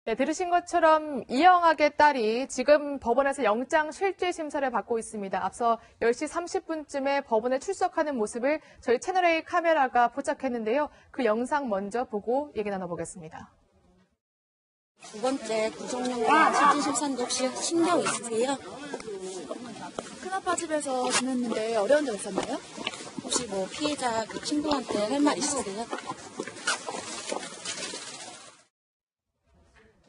네, 들으신 것처럼 이영학의 딸이 지금 법원에서 영장 실질 심사를 받고 있습니다. 앞서 10시 30분쯤에 법원에 출석하는 모습을 저희 채널A 카메라가 포착했는데요. 그 영상 먼저 보고 얘기 나눠보겠습니다. 두 번째 구속영장 실질 심사인데 혹시 신경 있으세요? 큰아빠 집에서 지냈는데 어려운 점 있었나요? 혹시 뭐 피해자 그 친구한테 할 말 있으세요?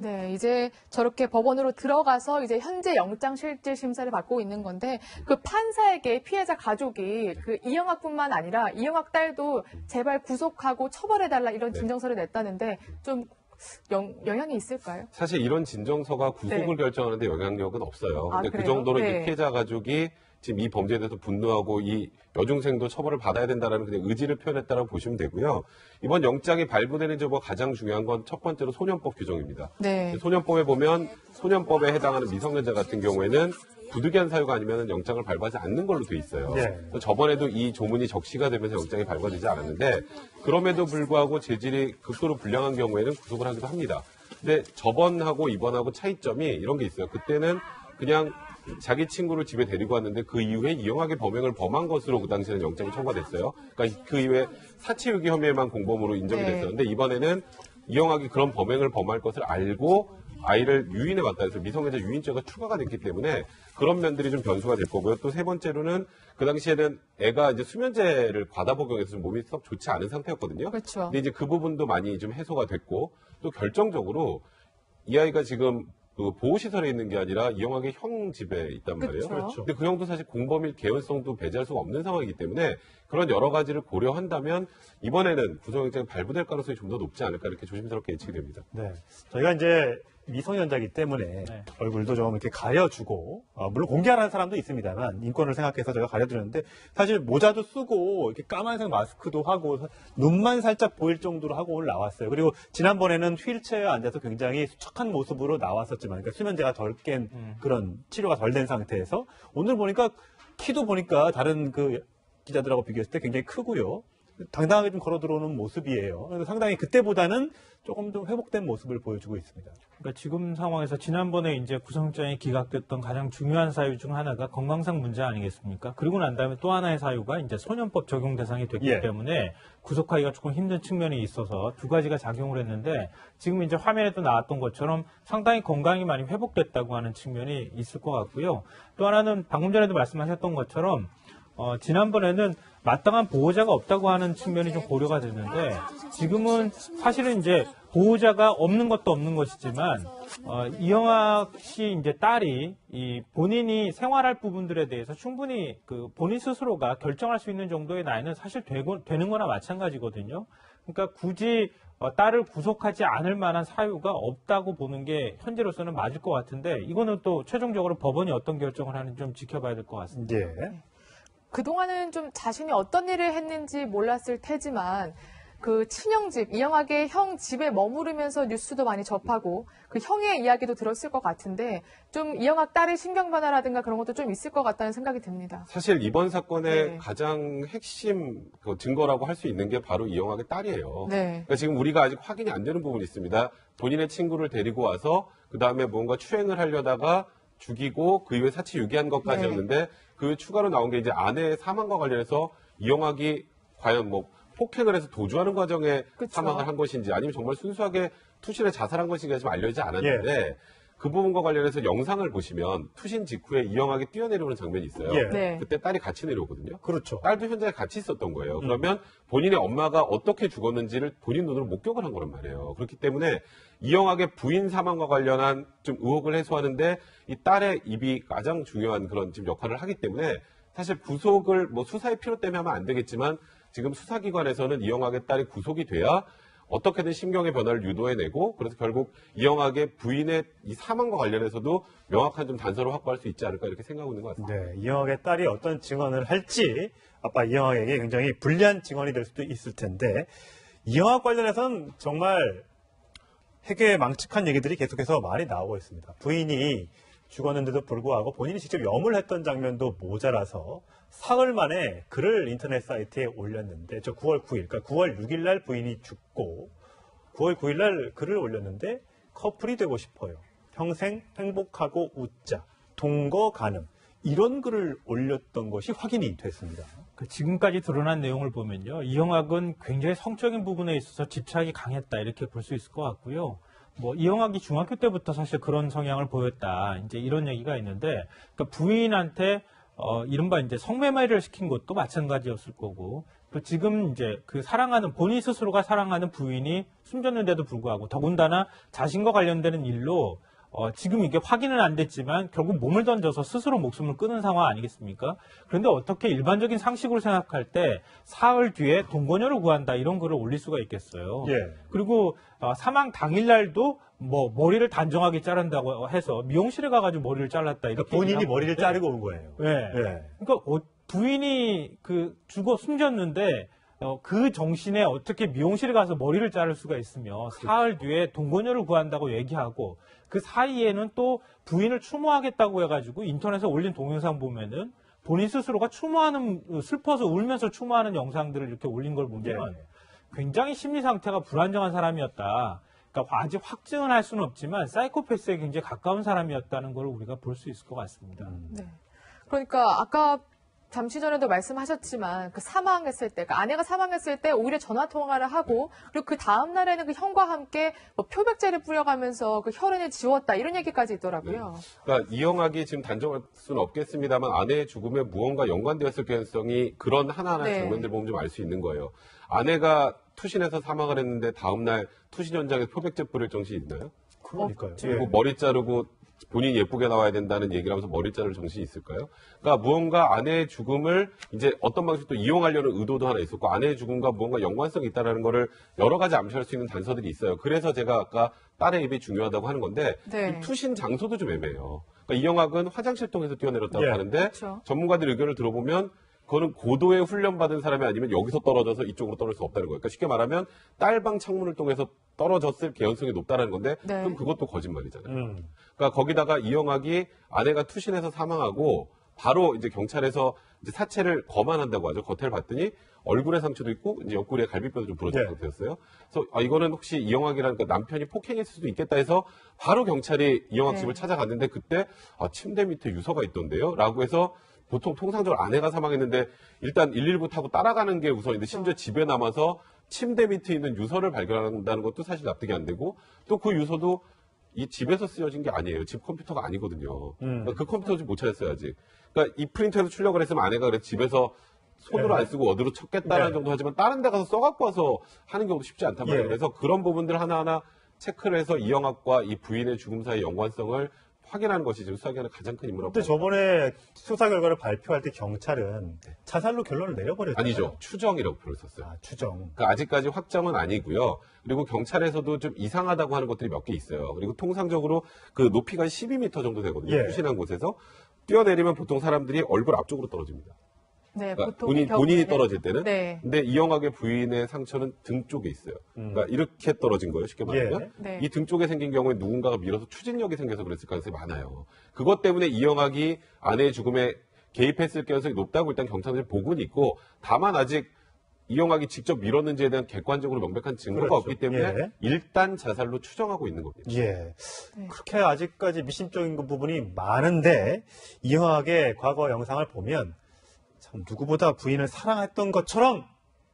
네, 이제 저렇게 법원으로 들어가서 이제 현재 영장 실질 심사를 받고 있는 건데 그 판사에게 피해자 가족이 그 이영학뿐만 아니라 이영학 딸도 제발 구속하고 처벌해달라 이런 진정서를 냈다는데 좀 영향이 있을까요? 사실 이런 진정서가 구속을 네. 결정하는데 영향력은 없어요. 아, 근데 그 그래요? 정도로 네. 이제 피해자 가족이 지금 이 범죄에 대해서 분노하고 이 여중생도 처벌을 받아야 된다는 그냥 의지를 표현했다고 보시면 되고요. 이번 영장이 발부되는 점과 가장 중요한 건 첫 번째로 소년법 규정입니다. 네. 소년법에 보면 소년법에 해당하는 미성년자 같은 경우에는 부득이한 사유가 아니면 영장을 발부하지 않는 걸로 돼 있어요. 그래서 저번에도 이 조문이 적시가 되면서 영장이 발부되지 않았는데 그럼에도 불구하고 재질이 극도로 불량한 경우에는 구속을 하기도 합니다. 근데 저번하고 이번하고 차이점이 이런 게 있어요. 그때는 그냥 자기 친구를 집에 데리고 왔는데 그 이후에 이영학의 범행을 범한 것으로 그 당시에는 영장이 청구가 됐어요. 그러니까 그 이후에 사치유기 혐의만 공범으로 인정이 네. 됐었는데 이번에는 이영학이 그런 범행을 범할 것을 알고 아이를 유인해 왔다 해서 미성년자 유인죄가 추가가 됐기 때문에 그런 면들이 좀 변수가 될 거고요. 또 세 번째로는 그 당시에는 애가 이제 수면제를 과다 복용해서 좀 몸이 썩 좋지 않은 상태였거든요. 그렇죠. 근데 이제 그 부분도 많이 좀 해소가 됐고 또 결정적으로 이 아이가 지금 그 보호시설에 있는 게 아니라 이영학의 형 집에 있단 말이에요. 그렇죠. 근데 그 형도 사실 공범일 개연성도 배제할 수가 없는 상황이기 때문에 그런 여러 가지를 고려한다면 이번에는 구속영장이 발부될 가능성이 좀 더 높지 않을까 이렇게 조심스럽게 예측이 됩니다. 네. 저희가 이제 미성년자이기 때문에 얼굴도 좀 이렇게 가려주고, 물론 공개하라는 사람도 있습니다만, 인권을 생각해서 저희가 가려드렸는데, 사실 모자도 쓰고, 이렇게 까만색 마스크도 하고, 눈만 살짝 보일 정도로 하고 오늘 나왔어요. 그리고 지난번에는 휠체어에 앉아서 굉장히 수척한 모습으로 나왔었지만, 그러니까 수면제가 덜 깬 그런 치료가 덜 된 상태에서, 오늘 보니까 키도 보니까 다른 그 기자들하고 비교했을 때 굉장히 크고요. 당당하게 좀 걸어 들어오는 모습이에요. 그래서 상당히 그때보다는 조금 더 회복된 모습을 보여주고 있습니다. 그러니까 지금 상황에서 지난번에 이제 구속영장이 기각됐던 가장 중요한 사유 중 하나가 건강상 문제 아니겠습니까? 그리고 난 다음에 또 하나의 사유가 이제 소년법 적용 대상이 됐기 때문에 구속하기가 조금 힘든 측면이 있어서 두 가지가 작용을 했는데 지금 이제 화면에도 나왔던 것처럼 상당히 건강이 많이 회복됐다고 하는 측면이 있을 것 같고요. 또 하나는 방금 전에도 말씀하셨던 것처럼 지난번에는 마땅한 보호자가 없다고 하는 측면이 좀 고려가 됐는데 지금은 사실은 이제 보호자가 없는 것도 없는 것이지만 이영학 씨 이제 딸이 이 본인이 생활할 부분들에 대해서 충분히 그 본인 스스로가 결정할 수 있는 정도의 나이는 사실 되는 거나 마찬가지거든요. 그러니까 굳이 딸을 구속하지 않을 만한 사유가 없다고 보는 게 현재로서는 맞을 것 같은데 이거는 또 최종적으로 법원이 어떤 결정을 하는지 좀 지켜봐야 될 것 같습니다. 그동안은 좀 자신이 어떤 일을 했는지 몰랐을 테지만 그 친형집, 이영학의 형 집에 머무르면서 뉴스도 많이 접하고 그 형의 이야기도 들었을 것 같은데 좀 이영학 딸의 신경 변화라든가 그런 것도 좀 있을 것 같다는 생각이 듭니다. 사실 이번 사건의 네. 가장 핵심 증거라고 할 수 있는 게 바로 이영학의 딸이에요. 네. 그러니까 지금 우리가 아직 확인이 안 되는 부분이 있습니다. 본인의 친구를 데리고 와서 그 다음에 뭔가 추행을 하려다가 죽이고 그 이후에 사치 유기한 것까지였는데 그 추가로 나온 게 이제 아내의 사망과 관련해서 이영학이 과연 뭐 폭행을 해서 도주하는 과정에 그쵸. 사망을 한 것인지 아니면 정말 순수하게 투신해 자살한 것인가 좀 알려지지 않았는데 그 부분과 관련해서 영상을 보시면 투신 직후에 이영학이 뛰어내려오는 장면이 있어요. 네. 그때 딸이 같이 내려오거든요. 그렇죠. 딸도 현장에 같이 있었던 거예요. 그러면 본인의 엄마가 어떻게 죽었는지를 본인 눈으로 목격을 한 거란 말이에요. 그렇기 때문에 이영학의 부인 사망과 관련한 좀 의혹을 해소하는데 이 딸의 입이 가장 중요한 그런 지금 역할을 하기 때문에 사실 구속을 뭐 수사의 필요 때문에 하면 안 되겠지만 지금 수사기관에서는 이영학의 딸이 구속이 돼야 어떻게든 심경의 변화를 유도해내고 그래서 결국 이영학의 부인의 이 사망과 관련해서도 명확한 좀 단서를 확보할 수 있지 않을까 이렇게 생각하고 있는 것 같습니다. 네, 이영학의 딸이 어떤 증언을 할지 아빠 이영학에게 굉장히 불리한 증언이 될 수도 있을 텐데 이영학 관련해서는 정말 해괴망측한 얘기들이 계속해서 많이 나오고 있습니다. 부인이 죽었는데도 불구하고 본인이 직접 염을 했던 장면도 모자라서 사흘 만에 글을 인터넷 사이트에 올렸는데 저 9월 9일, 그러니까 9월 6일 날 부인이 죽고 9월 9일 날 글을 올렸는데 커플이 되고 싶어요. 평생 행복하고 웃자. 동거 가능. 이런 글을 올렸던 것이 확인이 됐습니다. 지금까지 드러난 내용을 보면요. 이영학은 굉장히 성적인 부분에 있어서 집착이 강했다. 이렇게 볼 수 있을 것 같고요. 뭐 이영학이 중학교 때부터 사실 그런 성향을 보였다. 이제 이런 얘기가 있는데, 그러니까 부인한테 이른바 이제 성매매를 시킨 것도 마찬가지였을 거고, 또 지금 이제 그 사랑하는, 본인 스스로가 사랑하는 부인이 숨졌는데도 불구하고, 더군다나 자신과 관련되는 일로 지금 이게 확인은 안 됐지만 결국 몸을 던져서 스스로 목숨을 끊은 상황 아니겠습니까? 그런데 어떻게 일반적인 상식으로 생각할 때 사흘 뒤에 동거녀를 구한다 이런 글을 올릴 수가 있겠어요. 예. 그리고 사망 당일날도 뭐 머리를 단정하게 자른다고 해서 미용실에 가가지고 머리를 잘랐다 이렇게 그러니까 본인이 얘기하고 머리를 있는데, 자르고 온 거예요. 네. 예. 그러니까 부인이 죽어 숨졌는데 그 정신에 어떻게 미용실에 가서 머리를 자를 수가 있으며 사흘 뒤에 동거녀를 구한다고 얘기하고 그 사이에는 또 부인을 추모하겠다고 해가지고 인터넷에 올린 동영상 보면은 본인 스스로가 추모하는, 슬퍼서 울면서 추모하는 영상들을 이렇게 올린 걸 보면 굉장히 심리 상태가 불안정한 사람이었다. 그러니까 아직 확증은 할 수는 없지만 사이코패스에 굉장히 가까운 사람이었다는 걸 우리가 볼 수 있을 것 같습니다. 네. 그러니까 아까 잠시 전에도 말씀하셨지만 그 사망했을 때, 그 아내가 사망했을 때 오히려 전화 통화를 하고 그리고 그 다음 날에는 그 형과 함께 뭐 표백제를 뿌려가면서 그 혈흔을 지웠다 이런 얘기까지 있더라고요. 그러니까 이영학이 지금 단정할 수는 없겠습니다만 아내의 죽음에 무언가 연관되었을 가능성이 그런 하나하나 네. 장면들 보면 좀 알 수 있는 거예요. 아내가 투신해서 사망을 했는데 다음날 투신 현장에서 표백제 뿌릴 정신이 있나요? 그러니까요. 그리고 머리 자르고 본인이 예쁘게 나와야 된다는 얘기를 하면서 머리 자를 정신이 있을까요? 그러니까 무언가 아내의 죽음을 이제 어떤 방식으로 이용하려는 의도도 하나 있었고 아내의 죽음과 무언가 연관성이 있다는 거를 여러 가지 암시할 수 있는 단서들이 있어요. 그래서 제가 아까 딸의 입이 중요하다고 하는 건데 네. 이 투신 장소도 좀 애매해요. 그러니까 이영학은 화장실 통해서 뛰어내렸다고 예. 하는데 그렇죠. 전문가들 의견을 들어보면 그거는 고도의 훈련받은 사람이 아니면 여기서 떨어져서 이쪽으로 떨어질 수 없다는 거예요. 그러니까 쉽게 말하면 딸방 창문을 통해서 떨어졌을 개연성이 높다는 건데 네. 그럼 그것도 거짓말이잖아요. 그러니까 거기다가 이영학이 아내가 투신해서 사망하고 바로 이제 경찰에서 이제 사체를 검안한다고 하죠. 겉을 봤더니 얼굴에 상처도 있고 이제 옆구리에 갈비뼈도 좀 부러진 네. 상태였어요. 그래서 이거는 혹시 이영학이라는 그 남편이 폭행했을 수도 있겠다 해서 바로 경찰이 이영학 네. 집을 찾아갔는데 그때 침대 밑에 유서가 있던데요. 라고 해서 보통 통상적으로 아내가 사망했는데 일단 119 타고 따라가는 게 우선인데 심지어 집에 남아서 침대 밑에 있는 유서를 발견한다는 것도 사실 납득이 안 되고 또 그 유서도 이 집에서 쓰여진 게 아니에요. 집 컴퓨터가 아니거든요. 그러니까 그 컴퓨터를 못 찾았어요, 아직. 그러니까 이 프린터에서 출력을 했으면 아내가 그래 집에서 손으로 안 쓰고 어디로 쳤겠다는 네. 정도 하지만 다른 데 가서 써갖고 와서 하는 경우도 쉽지 않단 말이에요. 예. 그래서 그런 부분들 하나하나 체크를 해서 이영학과 이 부인의 죽음 사이의 연관성을 확인하는 것이 지금 수사기관의 가장 큰 임무라고 근데 저번에 수사 결과를 발표할 때 경찰은 자살로 결론을 내려버렸잖아요. 아니죠. 추정이라고 표현을 썼어요. 아, 추정. 그러니까 아직까지 확정은 아니고요. 그리고 경찰에서도 좀 이상하다고 하는 것들이 몇 개 있어요. 그리고 통상적으로 그 높이가 12m 정도 되거든요. 예. 투신한 곳에서 뛰어내리면 보통 사람들이 얼굴 앞쪽으로 떨어집니다. 네, 그러니까 보통 본인이 경우에는. 떨어질 때는. 네. 근데 이영학의 부인의 상처는 등 쪽에 있어요. 그러니까 이렇게 떨어진 거예요. 쉽게 말하면. 예. 네. 이 등 쪽에 생긴 경우에 누군가가 밀어서 추진력이 생겨서 그랬을 가능성이 많아요. 그것 때문에 이영학이 아내의 죽음에 개입했을 가능성이 높다고 일단 경찰들이 보고는 있고 다만 아직 이영학이 직접 밀었는지에 대한 객관적으로 명백한 증거가 그렇죠. 없기 때문에 예. 일단 자살로 추정하고 있는 겁니다. 예. 네. 그렇게 아직까지 미심적인 그 부분이 많은데 이영학의 과거 영상을 보면 참 누구보다 부인을 사랑했던 것처럼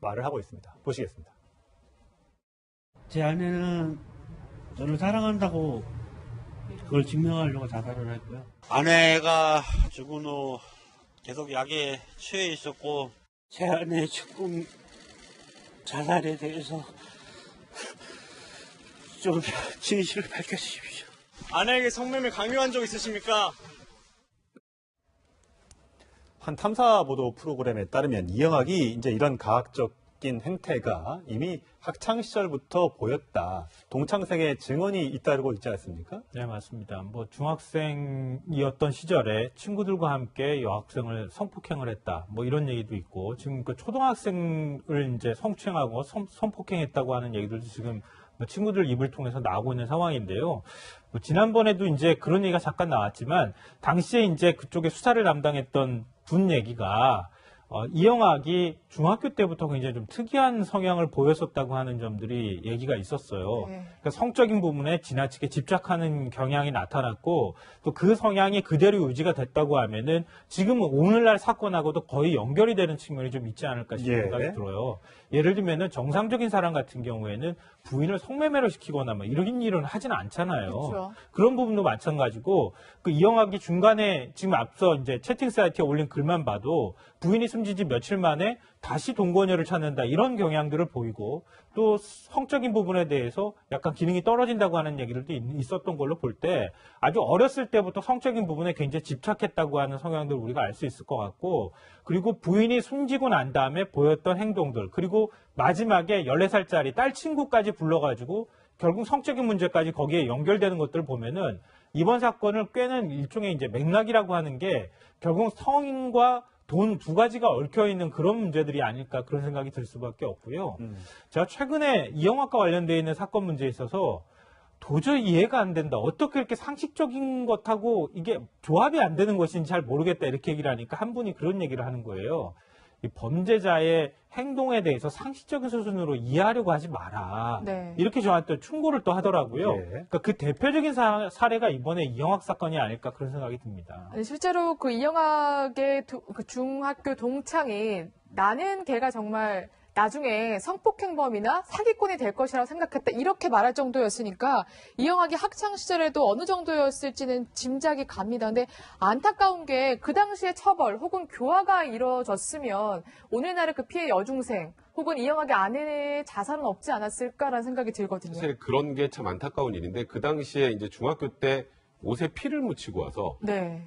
말을 하고 있습니다. 보시겠습니다. 제 아내는 저를 사랑한다고 그걸 증명하려고 자살을 했고요. 아내가 죽은 후 계속 약에 취해 있었고 제 아내의 죽음 자살에 대해서 좀 진실을 밝혀주십시오. 아내에게 성매매 강요한 적 있으십니까? 한 탐사 보도 프로그램에 따르면 이영학이 이제 이런 가학적인 행태가 이미 학창 시절부터 보였다. 동창생의 증언이 잇따르고 있지 않습니까? 네, 맞습니다. 뭐 중학생이었던 시절에 친구들과 함께 여학생을 성폭행을 했다. 뭐 이런 얘기도 있고 지금 그 초등학생을 이제 성추행하고 성폭행했다고 하는 얘기들도 지금 뭐 친구들 입을 통해서 나오고 있는 상황인데요. 뭐 지난번에도 이제 그런 얘기가 잠깐 나왔지만 당시에 이제 그쪽에 수사를 담당했던 분 얘기가 이영학이 중학교 때부터 굉장히 좀 특이한 성향을 보였었다고 하는 점들이 얘기가 있었어요. 네. 그러니까 성적인 부분에 지나치게 집착하는 경향이 나타났고 또 그 성향이 그대로 유지가 됐다고 하면은 지금은 오늘날 사건하고도 거의 연결이 되는 측면이 좀 있지 않을까 싶은 예. 생각이 들어요. 예를 들면은 정상적인 사람 같은 경우에는 부인을 성매매로 시키거나 뭐 이런 일은 하지는 않잖아요. 그렇죠. 그런 부분도 마찬가지고 그 이영학이 중간에 지금 앞서 이제 채팅 사이트에 올린 글만 봐도 부인이 숨진 지 며칠 만에 다시 동거녀를 찾는다 이런 경향들을 보이고 또 성적인 부분에 대해서 약간 기능이 떨어진다고 하는 얘기들도 있었던 걸로 볼 때 아주 어렸을 때부터 성적인 부분에 굉장히 집착했다고 하는 성향들을 우리가 알 수 있을 것 같고 그리고 부인이 숨지고 난 다음에 보였던 행동들 그리고 마지막에 14살짜리 딸 친구까지 불러가지고 결국 성적인 문제까지 거기에 연결되는 것들을 보면은 이번 사건을 꿰는 일종의 이제 맥락이라고 하는 게 결국 성인과 돈 두 가지가 얽혀 있는 그런 문제들이 아닐까 그런 생각이 들 수밖에 없고요. 제가 최근에 이영학과 관련되어 있는 사건 문제에 있어서 도저히 이해가 안 된다. 어떻게 이렇게 상식적인 것하고 이게 조합이 안 되는 것인지 잘 모르겠다. 이렇게 얘기를 하니까 한 분이 그런 얘기를 하는 거예요. 이 범죄자의 행동에 대해서 상식적인 수준으로 이해하려고 하지 마라. 네. 이렇게 저한테 충고를 또 하더라고요. 예. 그러니까 그 대표적인 사례가 이번에 이영학 사건이 아닐까 그런 생각이 듭니다. 아니, 실제로 그 이영학의 그 중학교 동창이 나는 걔가 정말 나중에 성폭행범이나 사기꾼이 될 것이라고 생각했다. 이렇게 말할 정도였으니까 이영학이 학창 시절에도 어느 정도였을지는 짐작이 갑니다. 근데 안타까운 게 그 당시에 처벌 혹은 교화가 이루어졌으면 오늘날의 그 피해 여중생 혹은 이영학의 아내의 자살은 없지 않았을까라는 생각이 들거든요. 사실 그런 게 참 안타까운 일인데 그 당시에 이제 중학교 때 옷에 피를 묻히고 와서 네.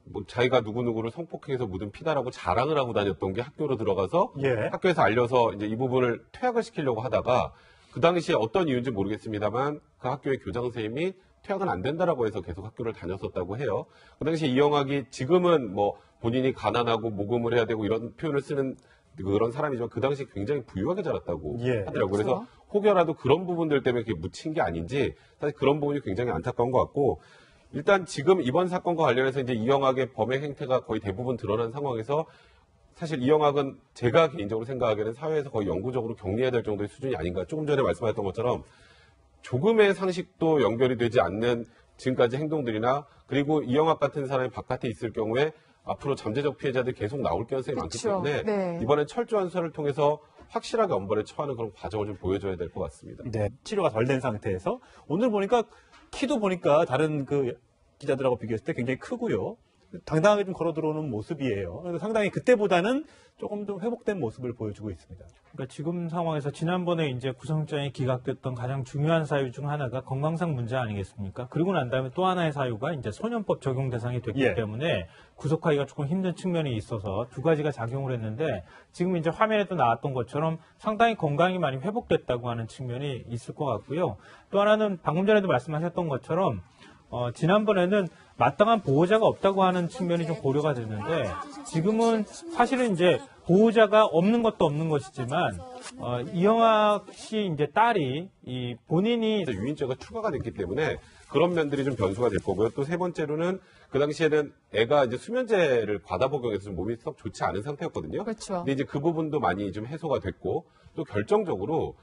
뭐 자기가 누구누구를 성폭행해서 묻은 피다라고 자랑을 하고 다녔던 게 학교로 들어가서 예. 학교에서 알려서 이제 이 부분을 퇴학을 시키려고 하다가 그 당시에 어떤 이유인지 모르겠습니다만 그 학교의 교장 선생님이 퇴학은 안 된다라고 해서 계속 학교를 다녔었다고 해요. 그 당시에 이영학이 지금은 뭐 본인이 가난하고 모금을 해야 되고 이런 표현을 쓰는 그런 사람이지만 그 당시 굉장히 부유하게 자랐다고 예. 하더라고요. 그래서 그렇죠. 혹여라도 그런 부분들 때문에 그게 묻힌 게 아닌지 사실 그런 부분이 굉장히 안타까운 것 같고 일단 지금 이번 사건과 관련해서 이제 이영학의 범행 행태가 거의 대부분 드러난 상황에서 사실 이영학은 제가 개인적으로 생각하기에는 사회에서 거의 영구적으로 격리해야 될 정도의 수준이 아닌가. 조금 전에 말씀하셨던 것처럼 조금의 상식도 연결이 되지 않는 지금까지 행동들이나 그리고 이영학 같은 사람이 바깥에 있을 경우에 앞으로 잠재적 피해자들이 계속 나올 가능성이 많기 그쵸. 때문에 네. 이번엔 철저한 수사를 통해서 확실하게 엄벌에 처하는 그런 과정을 좀 보여줘야 될 것 같습니다. 네, 치료가 덜 된 상태에서 오늘 보니까 키도 보니까 다른 그 기자들하고 비교했을 때 굉장히 크고요. 당당하게 좀 걸어 들어오는 모습이에요. 그래서 상당히 그때보다는 조금 더 회복된 모습을 보여주고 있습니다. 그러니까 지금 상황에서 지난번에 이제 구속영장이 기각됐던 가장 중요한 사유 중 하나가 건강상 문제 아니겠습니까? 그리고 난 다음에 또 하나의 사유가 이제 소년법 적용 대상이 됐기 예. 때문에 구속하기가 조금 힘든 측면이 있어서 두 가지가 작용을 했는데 지금 이제 화면에도 나왔던 것처럼 상당히 건강이 많이 회복됐다고 하는 측면이 있을 것 같고요. 또 하나는 방금 전에도 말씀하셨던 것처럼 지난번에는 마땅한 보호자가 없다고 하는 측면이 좀 고려가 됐는데 지금은 사실은 이제 보호자가 없는 것도 없는 것이지만 이영학 씨 이제 딸이 이 본인이 유인죄가 추가가 됐기 때문에 그런 면들이 좀 변수가 될 거고요. 또 세 번째로는 그 당시에는 애가 이제 수면제를 과다 복용해서 좀 몸이 썩 좋지 않은 상태였거든요. 그렇죠. 근데 이제 그 부분도 많이 좀 해소가 됐고 또 결정적으로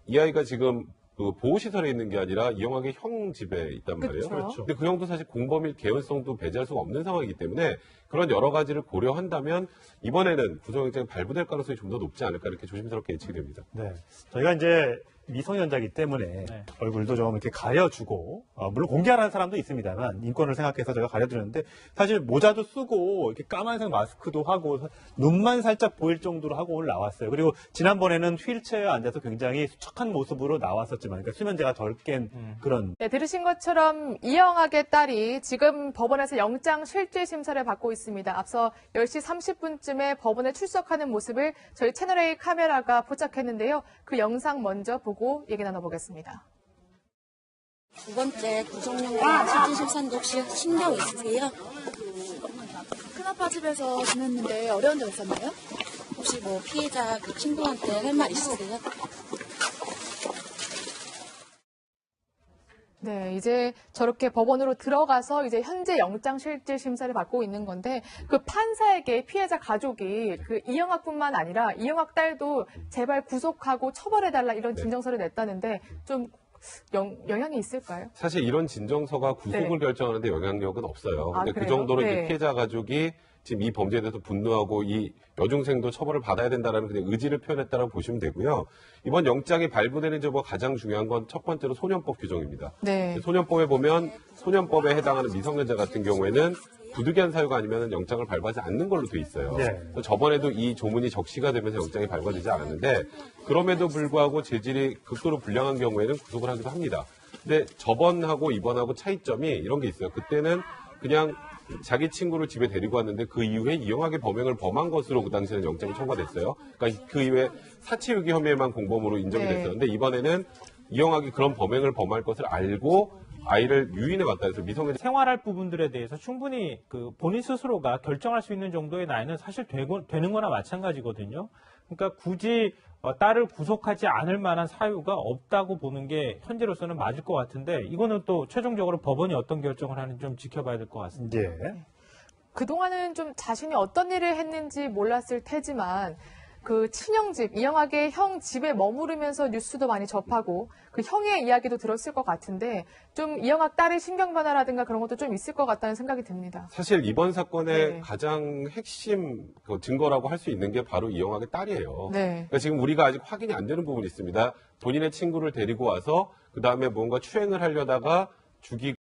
이 아이가 지금 그 보호시설에 있는 게 아니라 이영학의 형 집에 있단 말이에요. 그렇죠. 근데 그 형도 사실 공범일 개연성도 배제할 수가 없는 상황이기 때문에 그런 여러 가지를 고려한다면 이번에는 구속영장이 발부될 가능성이 좀 더 높지 않을까 이렇게 조심스럽게 예측이 됩니다. 네. 저희가 이제 미성년자이기 때문에 네. 얼굴도 좀 이렇게 가려주고, 물론 공개하라는 사람도 있습니다만, 인권을 생각해서 제가 가려드렸는데, 사실 모자도 쓰고, 이렇게 까만색 마스크도 하고, 눈만 살짝 보일 정도로 하고 오늘 나왔어요. 그리고 지난번에는 휠체어에 앉아서 굉장히 수척한 모습으로 나왔었지만, 그러니까 수면제가 덜 깬 그런. 네, 들으신 것처럼 이영학의 딸이 지금 법원에서 영장 실질 심사를 받고 있습니다. 앞서 10시 30분쯤에 법원에 출석하는 모습을 저희 채널A 카메라가 포착했는데요. 그 영상 먼저 보고 얘기 나눠보겠습니다. 두 번째 구속영장 실질 심사인데 혹시 신경 있으세요? 큰아빠 집에서 지냈는데 어려운 적 있었나요? 혹시 뭐 피해자 그 친구한테 할 말 있으세요? 네, 이제 저렇게 법원으로 들어가서 이제 현재 영장실질심사를 받고 있는 건데 그 판사에게 피해자 가족이 그 이영학뿐만 아니라 이영학 딸도 제발 구속하고 처벌해달라 이런 네. 진정서를 냈다는데 좀 영향이 있을까요? 사실 이런 진정서가 구속을 네. 결정하는데 영향력은 없어요. 아, 근데 그 그래요? 정도로 이제 네. 피해자 가족이 지금 이 범죄에 대해서 분노하고 이 여중생도 처벌을 받아야 된다는 그냥 의지를 표현했다고 보시면 되고요. 이번 영장이 발부되는 점과 가장 중요한 건 첫 번째로 소년법 규정입니다. 네. 소년법에 보면 소년법에 해당하는 미성년자 같은 경우에는 부득이한 사유가 아니면 영장을 발부하지 않는 걸로 돼 있어요. 네. 그래서 저번에도 이 조문이 적시가 되면서 영장이 발부되지 않았는데 그럼에도 불구하고 재질이 극도로 불량한 경우에는 구속을 하기도 합니다. 근데 저번하고 이번하고 차이점이 이런 게 있어요. 그때는 그냥 자기 친구를 집에 데리고 왔는데 그 이후에 이영학의 범행을 범한 것으로 그 당시에는 영장이 청구가 됐어요. 그러니까 그 이후에 사체유기 혐의만 공범으로 인정이 네. 됐었는데 이번에는 이영학이 그런 범행을 범할 것을 알고 아이를 유인해 왔다 해서 미성년자 생활할 부분들에 대해서 충분히 그 본인 스스로가 결정할 수 있는 정도의 나이는 사실 되는 거나 마찬가지거든요. 그러니까 굳이 딸을 구속하지 않을 만한 사유가 없다고 보는 게 현재로서는 맞을 것 같은데 이거는 또 최종적으로 법원이 어떤 결정을 하는지 좀 지켜봐야 될 것 같습니다. 예. 그동안은 좀 자신이 어떤 일을 했는지 몰랐을 테지만 그 친형집, 이영학의 형 집에 머무르면서 뉴스도 많이 접하고 그 형의 이야기도 들었을 것 같은데 좀 이영학 딸의 신경 변화라든가 그런 것도 좀 있을 것 같다는 생각이 듭니다. 사실 이번 사건의 네. 가장 핵심 증거라고 할 수 있는 게 바로 이영학의 딸이에요. 네. 그러니까 지금 우리가 아직 확인이 안 되는 부분이 있습니다. 본인의 친구를 데리고 와서 그 다음에 뭔가 추행을 하려다가 죽이고